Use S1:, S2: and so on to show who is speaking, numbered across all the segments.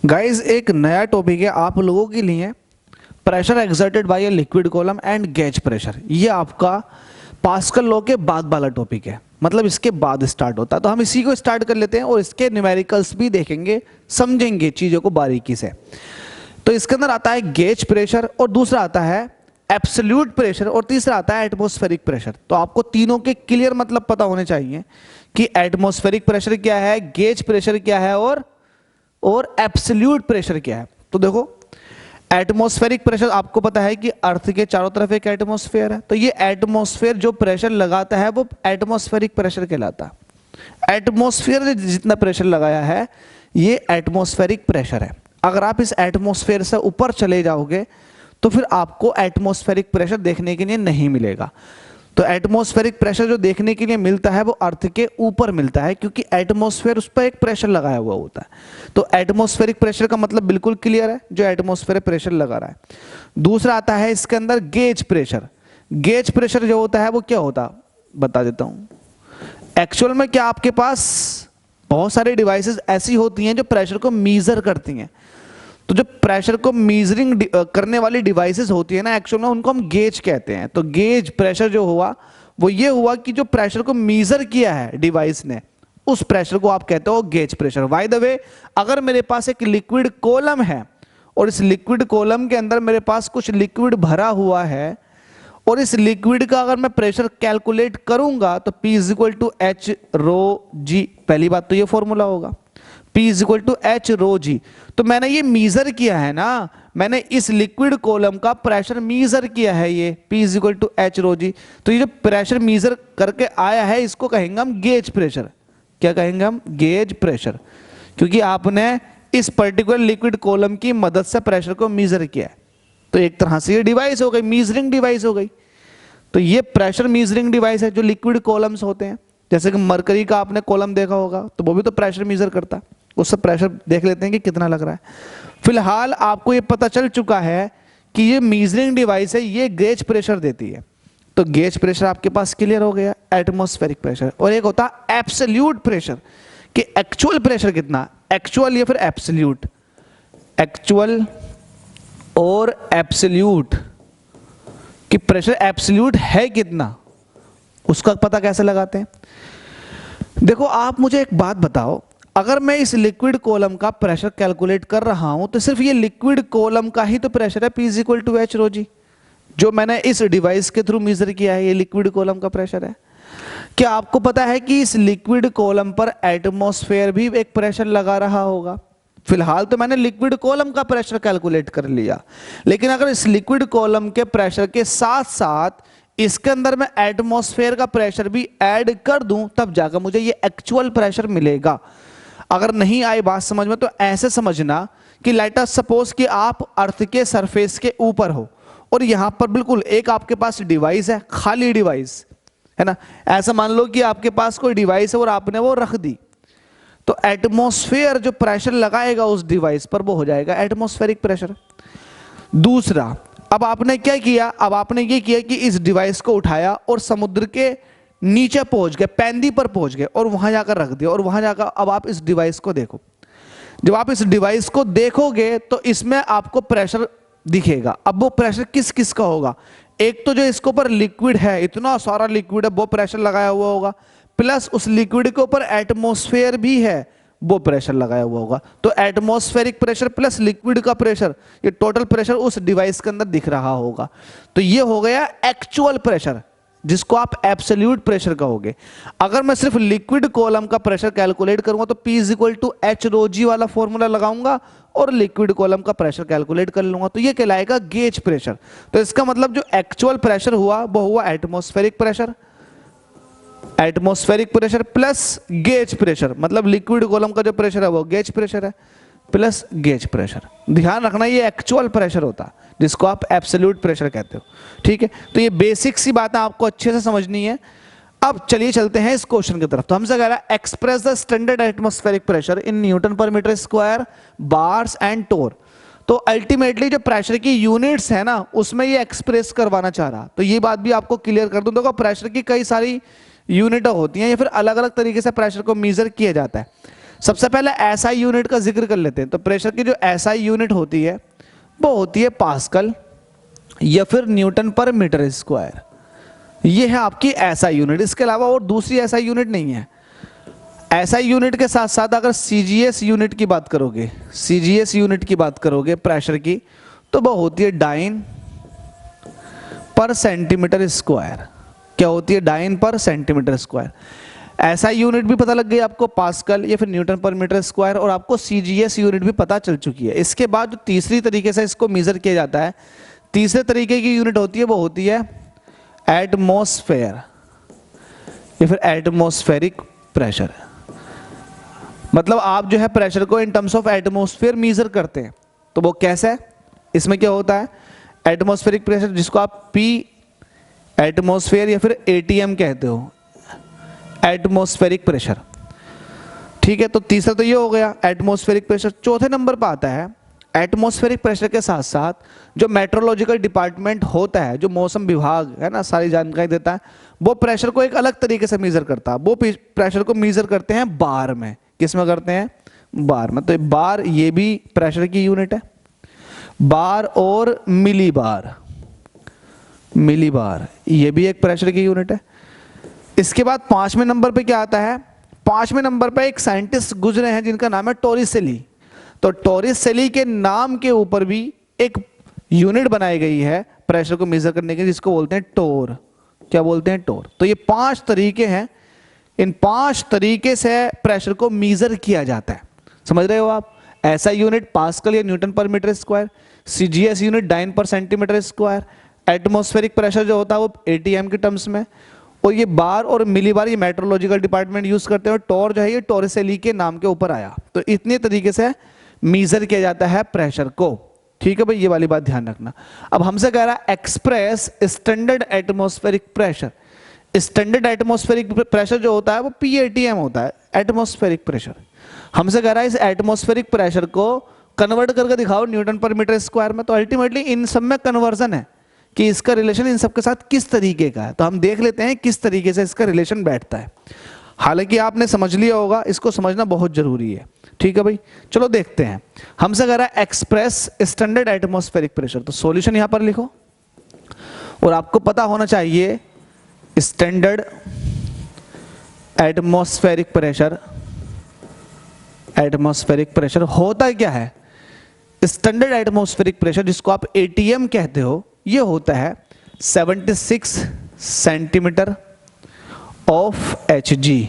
S1: Guys एक नया topic है आप लोगों के लिए। Pressure exerted by a liquid column and gauge pressure. ये आपका पास्कल लॉ के बाद वाला टॉपिक है, मतलब इसके बाद स्टार्ट होता है। तो हम इसी को स्टार्ट कर लेते हैं और इसके न्यूमेरिकल्स भी देखेंगे, समझेंगे चीज़ों को बारीकी से। तो इसके अंदर आता है गेज प्रेशर और दूसरा आता है एब्सोल्यूट प्रेशर और तीसरा आता है एटमॉस्फेरिक प्रेशर। तो आपको तीनों के क्लियर मतलब पता होने चाहिए कि एटमॉस्फेरिक प्रेशर क्या है, गेज प्रेशर क्या है और एब्सोल्यूट प्रेशर क्या है। तो देखो एटमॉस्फेरिक प्रेशर आपको पता है कि अर्थ के चारों तरफ एक एटमॉस्फेयर है, तो ये एटमॉस्फेयर जो प्रेशर लगाता है वो एटमॉस्फेरिक प्रेशर कहलाता है। एटमॉस्फेयर ने जितना प्रेशर लगाया है ये एटमॉस्फेरिक प्रेशर है। अगर आप इस एटमॉस्फेयर से ऊपर चले जाओगे तो फिर आपको एटमॉस्फेरिक प्रेशर देखने के लिए नहीं मिलेगा। तो एटमॉस्फेरिक प्रेशर जो देखने के लिए मिलता है वो अर्थ के ऊपर मिलता है, क्योंकि एटमॉस्फेयर उस पर एक प्रेशर लगाया हुआ होता है। तो एटमॉस्फेरिक प्रेशर का मतलब बिल्कुल क्लियर है, जो एटमॉस्फेयर प्रेशर लगा रहा है। दूसरा आता है इसके अंदर गेज प्रेशर। गेज प्रेशर जो होता है वो क्या होता है बता देता हूं। एक्चुअल में क्या आपके पास बहुत सारी डिवाइसेस ऐसी होती हैं जो प्रेशर को मीजर करती हैं। तो जो प्रेशर को मीजरिंग करने वाली डिवाइसेस होती है ना, एक्चुअल में उनको हम गेज कहते हैं। तो गेज प्रेशर जो हुआ वो ये हुआ कि जो प्रेशर को मीजर किया है डिवाइस ने, उस प्रेशर को आप कहते हो gauge pressure. By the way, अगर मेरे पास एक लिक्विड कॉलम है और इस लिक्विड कॉलम के अंदर मेरे पास कुछ लिक्विड भरा हुआ है और इस लिक्विड का अगर मैं प्रेशर कैलकुलेट करूंगा तो P = H रो जी। पहली बात तो ये फॉर्मूला होगा, P = H रो जी। तो मैंने ये मीजर किया है ना, मैंने इस लिक्विड कॉलम का प्रेशर मीजर किया है, ये P = H रो जी। तो ये जो प्रेशर मीजर करके आया है इसको कहेंगे हम गेज प्रेशर। क्या कहेंगे हम? गेज प्रेशर, क्योंकि आपने इस पर्टिकुलर लिक्विड कॉलम की मदद से प्रेशर को मीजर किया है। तो एक तरह से ये डिवाइस हो गई, मीजरिंग डिवाइस हो गई। तो ये प्रेशर मीजरिंग डिवाइस है जो लिक्विड कॉलम्स होते हैं। जैसे कि मरकरी का आपने कॉलम देखा होगा, तो वो भी तो प्रेशर मीजर करता है, उससे प्रेशर देख लेते हैं कि कितना लग रहा है। फिलहाल आपको ये पता चल चुका है कि ये मीजरिंग डिवाइस है, ये गेज प्रेशर देती है। तो गेज प्रेशर आपके पास क्लियर हो गया, एटमॉस्फेरिक प्रेशर। और एक होता है एब्सोल्यूट प्रेशर, कि एक्चुअल प्रेशर कितना, एक्चुअल या फिर एब्सोल्यूट। एक्चुअल और एब्सोल्यूट कि प्रेशर एब्सोल्यूट है कितना, उसका पता कैसे लगाते हैं। देखो आप मुझे एक बात बताओ, अगर मैं इस लिक्विड कॉलम का प्रेशर कैलकुलेट कर रहा हूं तो सिर्फ ये लिक्विड कॉलम का ही तो प्रेशर है, P = H रो जी, जो मैंने इस डिवाइस के थ्रू मेजर किया है, ये लिक्विड कॉलम का प्रेशर है। क्या आपको पता है कि इस लिक्विड कॉलम पर एटमॉस्फेयर भी एक प्रेशर लगा रहा होगा? फिलहाल तो मैंने लिक्विड कॉलम का प्रेशर कैलकुलेट कर लिया, लेकिन अगर इस लिक्विड कॉलम के प्रेशर के साथ साथ इसके अंदर मैं एटमॉस्फेयर का प्रेशर भी ऐड कर दूं तब जाकर मुझे ये एक्चुअल प्रेशर मिलेगा। अगर नहीं आई बात समझ में तो ऐसे समझना कि लेट अस सपोज कि आप अर्थ के सरफेस के ऊपर हो और यहां पर बिल्कुल एक आपके पास डिवाइस है, खाली डिवाइस है ना। ऐसा मान लो कि आपके पास कोई डिवाइस है और आपने वो रख दी, तो एटमॉस्फेयर जो प्रेशर लगाएगा उस डिवाइस पर वो हो जाएगा एटमॉस्फेरिक प्रेशर। दूसरा, अब आपने क्या किया, अब आपने ये किया कि इस डिवाइस को उठाया और समुद्र के नीचे पहुंच गए, पैंदी पर पहुंच गए और वहां जाकर रख दिया। और वहां जाकर अब आप इस डिवाइस को देखो, जब आप इस डिवाइस को देखोगे तो इसमें आपको प्रेशर दिखेगा। अब वो प्रेशर किस किस का होगा? एक तो जो इसके ऊपर लिक्विड है, इतना सारा लिक्विड है, वो प्रेशर लगाया हुआ होगा, प्लस उस लिक्विड के ऊपर एटमॉस्फेयर भी है, वो प्रेशर लगाया हुआ होगा। तो एटमॉस्फेरिक प्रेशर प्लस लिक्विड का प्रेशर, ये टोटल प्रेशर उस डिवाइस के अंदर दिख रहा होगा। तो ये हो गया एक्चुअल प्रेशर, जिसको आप एब्सोल्यूट प्रेशर कहोगे। अगर मैं सिर्फ लिक्विड कॉलम का प्रेशर कैलकुलेट करूंगा तो P = H रो जी वाला फॉर्मूला लगाऊंगा और लिक्विड कॉलम का प्रेशर कैलकुलेट कर लूंगा, तो ये कहलाएगा गेज प्रेशर। तो इसका मतलब जो एक्चुअल प्रेशर हुआ वो हुआ atmospheric pressure, atmospheric pressure plus gauge pressure, मतलब लिक्विड कॉलम का जो प्रेशर है वो गेज प्रेशर है प्लस गेज प्रेशर। ध्यान रखना ये एक्चुअल प्रेशर होता है, जिसको आप एब्सोल्यूट प्रेशर कहते हो। ठीक है, तो ये बेसिक सी बातें आपको अच्छे से समझनी है। अब चलिए चलते हैं इस क्वेश्चन की तरफ। तो हमसे कह रहा है express the standard atmospheric pressure in newton per metre square bars and टोर। तो अल्टीमेटली जो प्रेशर की यूनिट्स है ना, उसमें ये एक्सप्रेस करवाना चाह रहा। तो ये बात भी आपको क्लियर कर दूं, देखो प्रेशर की कई सारी यूनिट होती हैं या फिर अलग अलग तरीके से प्रेशर को मेजर किया जाता है। सबसे पहले एसआई यूनिट का जिक्र कर लेते हैं। तो प्रेशर की जो एसआई यूनिट होती है वो होती है पास्कल या फिर न्यूटन पर मीटर स्क्वायर। ये है आपकी एसआई यूनिट, इसके अलावा और दूसरी एसआई यूनिट नहीं है। एसआई यूनिट के साथ साथ अगर सीजीएस यूनिट की बात करोगे, सीजीएस यूनिट की बात करोगे प्रेशर की, तो वो होती है डाइन पर सेंटीमीटर स्क्वायर। क्या होती है? Dine per centimetre square. SI unit भी पता लग गई आपको, पास्कल या फिर न्यूटन पर मीटर स्क्वायर, और आपको सीजीएस यूनिट भी पता चल चुकी है। इसके बाद जो तीसरी तरीके से इसको मेजर किया जाता है, तीसरे तरीके की यूनिट होती है वो होती है एटमॉस्फेयर या फिर एटमॉस्फेरिक प्रेशर। मतलब आप जो है प्रेशर को in terms of atmosphere measure करते हैं। तो वो कैसे है? इसमें क्या होता है? एटमॉस्फेरिक प्रेशर, जिसको आप पी एटमॉस्फेयर या फिर एटीएम कहते हो, एटमॉस्फेरिक प्रेशर। ठीक है, तो तीसरा तो ये हो गया एटमॉस्फेरिक प्रेशर। चौथे नंबर पर आता है एटमॉस्फेरिक प्रेशर के साथ साथ जो मेट्रोलॉजिकल डिपार्टमेंट होता है, जो मौसम विभाग है ना, सारी जानकारी देता है, वो प्रेशर को एक अलग तरीके से मेजर करता है। वो प्रेशर को मेजर करते हैं बार में। किस में करते हैं? बार में। तो बार ये भी प्रेशर की यूनिट है, बार और मिली बार, मिली बार ये भी एक प्रेशर की यूनिट है। इसके बाद 5वें नंबर पे क्या आता है? 5वें नंबर पे एक साइंटिस्ट गुजरे हैं जिनका नाम है टोरिसेली। तो टोरिसेली के नाम के ऊपर भी एक यूनिट बनाई गई है प्रेशर को मेजर करने के, जिसको बोलते हैं टोर। क्या बोलते हैं? टोर। तो ये 5 तरीके हैं, इन 5 तरीके से प्रेशर को मेजर किया जाता है। समझ रहे हो आप? एसआई यूनिट पास्कल या newton per metre square, CGS unit dyne per centimetre square, atmospheric pressure जो होता है वो एटीएम के टर्म्स में, और ये बार और मिली बार ये मेट्रोलॉजिकल डिपार्टमेंट यूज करते हैं। टोर जो है ये टोरिसेली के नाम के ऊपर आया। तो इतने तरीके से मेजर किया जाता है प्रेशर को। ठीक है भाई, ये वाली बात ध्यान रखना। अब हमसे कह रहा है express standard atmospheric pressure. Standard atmospheric pressure जो होता है वो पीएटीएम होता है, एटमॉस्फेरिक प्रेशर। हमसे कह रहा है इस एटमॉस्फेरिक प्रेशर को कन्वर्ट करके दिखाओ न्यूटन पर मीटर स्क्वायर में। तो अल्टीमेटली इन सब में कन्वर्जन है कि इसका रिलेशन इन सब के साथ किस तरीके का है। तो हम देख लेते हैं किस तरीके से इसका रिलेशन बैठता है। हालांकि आपने समझ लिया होगा, इसको समझना बहुत जरूरी है। ठीक है भाई, चलो देखते हैं। हमसे कह रहा है एक्सप्रेस स्टैंडर्ड एटमॉस्फेरिक प्रेशर। तो सॉल्यूशन यहां पर लिखो, और आपको पता होना चाहिए standard atmospheric pressure. Atmospheric pressure होता क्या है? स्टैंडर्ड एटमॉस्फेरिक प्रेशर, जिसको आप एटीएम कहते हो, ये होता है 76 सेंटीमीटर ऑफ Hg।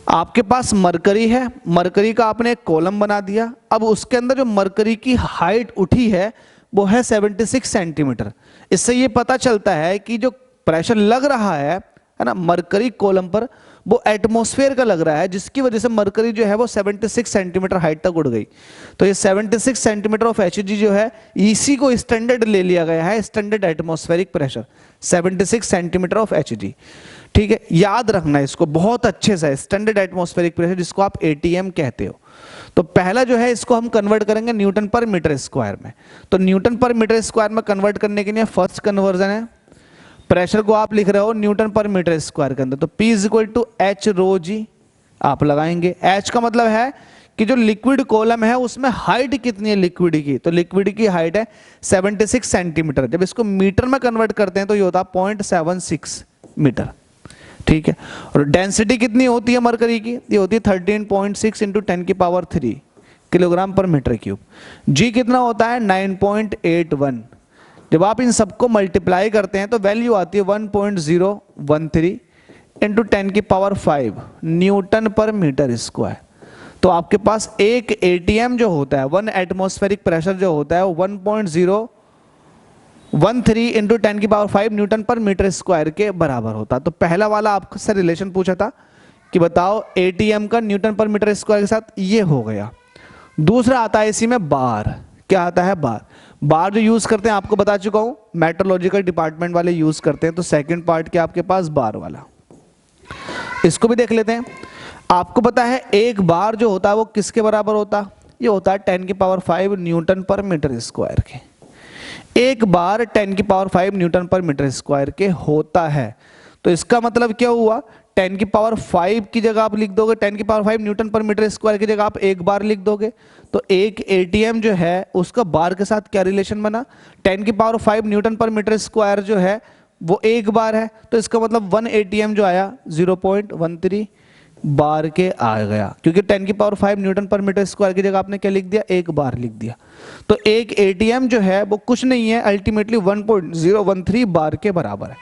S1: आपके पास मरकरी है, मरकरी का आपने एक कॉलम बना दिया। अब उसके अंदर जो मरकरी की हाइट उठी है वो है 76 सेंटीमीटर। इससे ये पता चलता है कि जो प्रेशर लग रहा है ना मरकरी कॉलम पर, वो एटमॉस्फेयर का लग रहा है, जिसकी वजह से मरकरी जो है वो 76 सेंटीमीटर हाइट तक उड़ गई। तो ये 76 सेंटीमीटर ऑफ Hg जो है, इसी को स्टैंडर्ड ले लिया गया है, standard atmospheric pressure 76 centimetre of Hg। ठीक है, याद रखना इसको बहुत अच्छे से, स्टैंडर्ड एटमॉस्फेरिक प्रेशर जिसको आप एटीएम कहते हो। तो पहला जो है इसको हम कन्वर्ट करेंगे न्यूटन पर मीटर स्क्वायर में। तो न्यूटन पर मीटर स्क्वायर में कन्वर्ट करने के लिए फर्स्ट कन्वर्जन है, प्रेशर को आप लिख रहे हो न्यूटन पर मीटर स्क्वायर के अंदर। तो P is equal to H rho G आप लगाएंगे। H का मतलब है कि जो लिक्विड कॉलम है उसमें हाइट कितनी है लिक्विड की। तो लिक्विड की हाइट है 76 सेंटीमीटर। जब इसको मीटर में कन्वर्ट करते हैं तो ये होता है 0.76 मीटर। ठीक है, और डेंसिटी कितनी होती है मरकरी की? ये होती है 13.6 इंटू 10 की पावर 3 किलोग्राम पर मीटर क्यूब। जी कितना होता है? 9.81। जब आप इन सबको मल्टीप्लाई करते हैं तो वैल्यू आती है 1.013 इंटू 10 की power 5 Newton per metre square. तो आपके पास एक एटीएम जो होता है, 1 एटमॉस्फेरिक प्रेशर जो होता है वो 1.013 इंटू 10 की power 5 Newton per metre square के बराबर होता है। तो पहला वाला आपसे रिलेशन पूछा था कि बताओ एटीएम का न्यूटन पर मीटर स्क्वायर के साथ, ये हो गया। दूसरा आता है इसी में बार। क्या आता है? बार। बार जो यूज करते हैं आपको बता चुका हूं, मेट्रोलॉजिकल डिपार्टमेंट वाले यूज करते हैं। तो सेकंड पार्ट क्या आपके पास? बार वाला। इसको भी देख लेते हैं। आपको पता है एक बार जो होता है वो किसके बराबर होता है? ये होता है 10 की power 5 Newton per metre square के। एक बार 10 की power 5 Newton per metre square के होता है। तो इसका मतलब क्या हुआ? 10 की पावर 5 की जगह आप लिख दोगे 10 की power 5 Newton per metre square की जगह आप एक बार लिख दोगे। तो एक एटीएम जो है उसका बार के साथ क्या रिलेशन बना, 10 की power 5 Newton per metre square जो है वो एक बार है, तो इसका मतलब 1 एटीएम जो आया 0.13 बार के आ गया, क्योंकि 10 की power 5 Newton per metre square की जगह आपने क्या लिख दिया, एक बार लिख दिया। तो एक एटीएम जो है वो कुछ नहीं है, अल्टीमेटली 1.013 बार के बराबर है।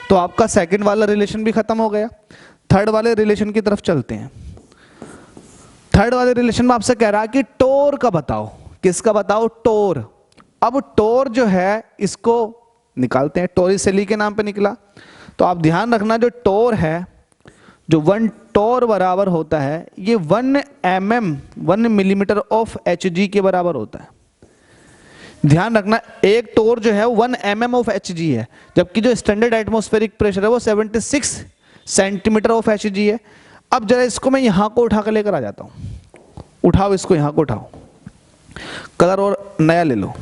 S1: तो आपका सेकंड वाला रिलेशन भी खत्म हो गया। थर्ड वाले रिलेशन की तरफ चलते हैं। थर्ड वाले रिलेशन में आपसे कह रहा है कि टोर का बताओ, किसका बताओ, टोर। अब टोर जो है इसको निकालते हैं, टोरिसेली के नाम पे निकला। तो आप ध्यान रखना जो टोर है, जो 1 टोर बराबर होता है ये 1 mm 1 मिलीमीटर ऑफ Hg के बराबर होता है। ध्यान रखना एक टोर जो है 1 mm ऑफ Hg है, जबकि जो स्टैंडर्ड एटमॉस्फेरिक प्रेशर है वो 76 सेंटीमीटर ऑफ Hg है। अब जरा इसको मैं यहां को उठा कर लेकर आ जाता हूं, उठाओ इसको, यहां को उठाओ, कलर और नया ले लो।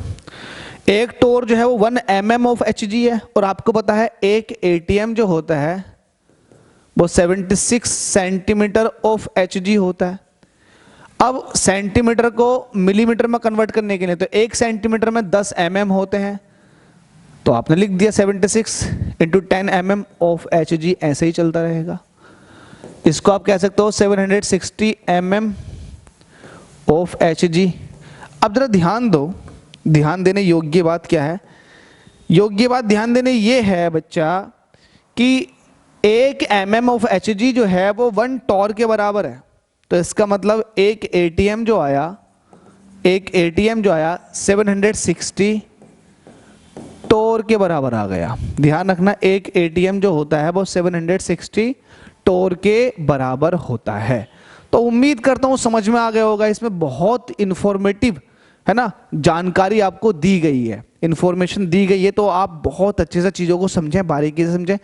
S1: एक टोर जो है वो 1 mm ऑफ Hg है, और आपको पता है एक एटीएम जो होता है वो 76 सेंटीमीटर ऑफ Hg होता है। अब सेंटीमीटर को मिलीमीटर में कन्वर्ट करने के लिए तो 1 सेंटीमीटर में 10 mm होते हैं, तो आपने लिख दिया 76 इंटू 10 mm ऑफ Hg, ऐसे ही चलता रहेगा। इसको आप कह सकते हो 760 mm ऑफ Hg। अब जरा ध्यान दो, ध्यान देने योग्य बात क्या है, योग्य बात ध्यान देने ये है बच्चा कि 1 mm ऑफ Hg जो है वो 1 टॉर के बराबर है। तो इसका मतलब एक एटीएम जो आया, एक एटीएम जो आया 760 टोर के बराबर आ गया। ध्यान रखना एक एटीएम जो होता है वो 760 टोर के बराबर होता है। तो उम्मीद करता हूं समझ में आ गया होगा, इसमें बहुत इंफॉर्मेटिव है ना जानकारी आपको दी गई है, इंफॉर्मेशन दी गई है, तो आप बहुत अच्छे से चीज़ों को समझें, बारीकी से समझें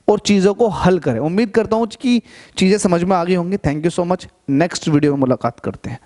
S1: और चीज़ों को हल करें। उम्मीद करता हूं कि चीज़ें समझ में आ गई होंगी। Thank you so much. Next video में मुलाकात करते हैं।